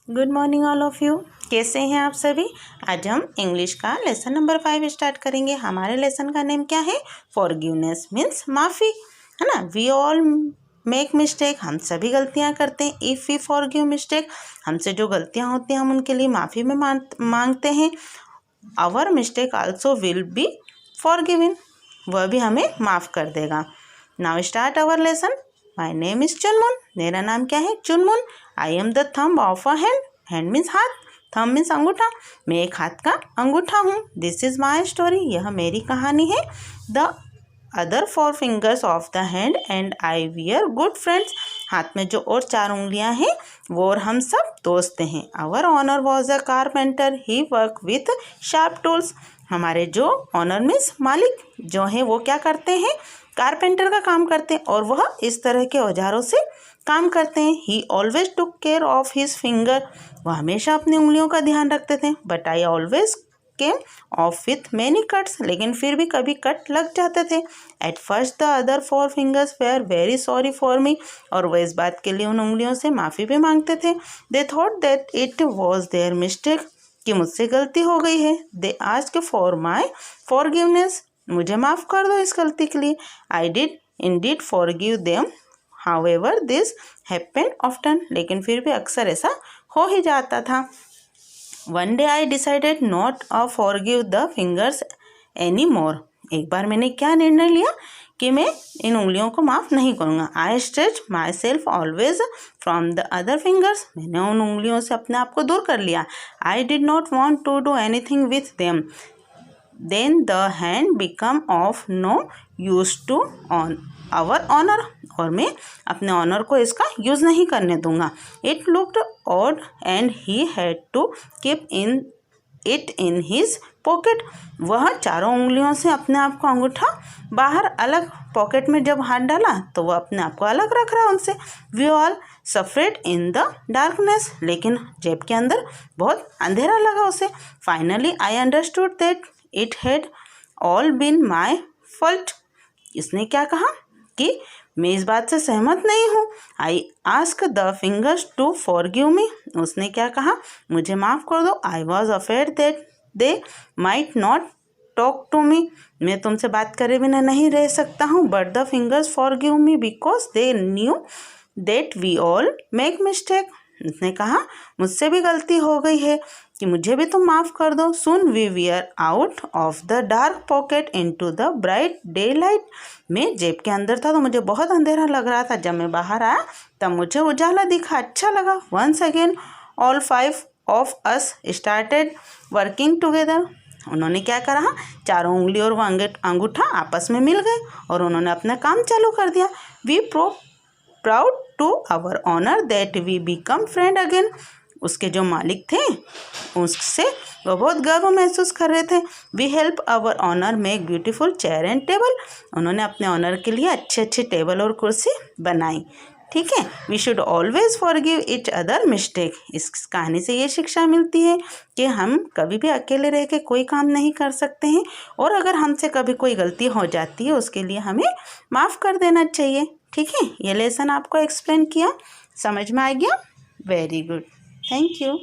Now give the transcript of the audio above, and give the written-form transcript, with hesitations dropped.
Good morning all of you. कैसे हैं आप सभी। आज हम इंग्लिश का लेसन नंबर 5 स्टार्ट करेंगे। हमारे लेसन का नेम क्या है? फॉरगिवनेस मीन्स माफ़ी, है ना। वी ऑल मेक मिस्टेक, हम सभी गलतियां करते हैं। इफ़ वी फॉरगिव मिस्टेक, हमसे जो गलतियां होती हैं हम उनके लिए माफ़ी में मांगते हैं। Our mistake also will be forgiven, वह भी हमें माफ़ कर देगा। Now start our lesson. My name is Chunmun, मेरा नाम क्या है? Chunmun. I am the thumb of a hand, hand means हाथ, थंब मीन्स अंगूठा, मैं एक हाथ का अंगूठा हूँ। दिस इज़ माई स्टोरी, यह मेरी कहानी है। The other 4 fingers of the hand and I we are good friends, हाथ में जो और 4 उंगलियां हैं वो और हम सब दोस्त हैं। Our owner was a carpenter, he work with sharp tools, हमारे जो ऑनर मीन्स मालिक जो हैं वो क्या करते हैं? कारपेंटर का काम करते हैं और वह इस तरह के औजारों से काम करते हैं। He always took care of his finger, वह हमेशा अपनी उंगलियों का ध्यान रखते थे। But I always came off with many cuts, लेकिन फिर भी कभी कट लग जाते थे। At first the other 4 fingers were very sorry for me, और वह इस बात के लिए उन उंगलियों से माफ़ी भी मांगते थे। They thought that it was their mistake, कि मुझसे गलती हो गई है। They asked for my forgiveness, मुझे माफ़ कर दो इस गलती के लिए। I did Indeed forgive them, however this happened often, लेकिन फिर भी अक्सर ऐसा हो ही जाता था। One day I decided not a forgive the fingers any more, एक बार मैंने क्या निर्णय लिया कि मैं इन उंगलियों को माफ़ नहीं करूँगा। I stretch my self always from the other fingers, मैंने उन उंगलियों से अपने आप को दूर कर लिया। I did not want to do anything with them, then the hand become of no use to on our owner, और मैं अपने ऑनर को इसका यूज़ नहीं करने दूंगा। It looked odd and he had to keep in it in his pocket, वह 4 उंगलियों से अपने आप को अंगूठा बाहर अलग पॉकेट में जब हाथ डाला तो वह अपने आप को अलग रख रहा उनसे। We all suffered in the darkness, लेकिन जेब के अंदर बहुत अंधेरा लगा उसे। Finally I understood that it had all been my fault, इसने क्या कहा कि मैं इस बात से सहमत नहीं हूँ। I ask the fingers to forgive me, उसने क्या कहा? मुझे माफ़ कर दो। I was afraid that they might not talk to me, मैं तुमसे बात करे बिना नहीं रह सकता हूँ। But the fingers forgive me because they knew that we all make mistake, उसने कहा मुझसे भी गलती हो गई है कि मुझे भी तुम माफ़ कर दो। Soon we were out of the dark pocket into the bright daylight, मैं जेब के अंदर था तो मुझे बहुत अंधेरा लग रहा था, जब मैं बाहर आया तब मुझे उजाला दिखा, अच्छा लगा। Once again all 5 of us started working together, उन्होंने क्या करा? 4 उंगली और वो अंगूठा आपस में मिल गए और उन्होंने अपना काम चालू कर दिया। We proud to our owner that we become friend again, उसके जो मालिक थे उससे वो बहुत गर्व महसूस कर रहे थे। We help our owner make beautiful chair and table, उन्होंने अपने ऑनर के लिए अच्छे अच्छे टेबल और कुर्सी बनाई। ठीक है। We should always forgive each other mistake, इस कहानी से ये शिक्षा मिलती है कि हम कभी भी अकेले रह के कोई काम नहीं कर सकते हैं, और अगर हमसे कभी कोई गलती हो जाती है उसके लिए हमें माफ़ कर देना चाहिए। ठीक है। ये लेसन आपको एक्सप्लेन किया, समझ में आ गया? Very good, thank you.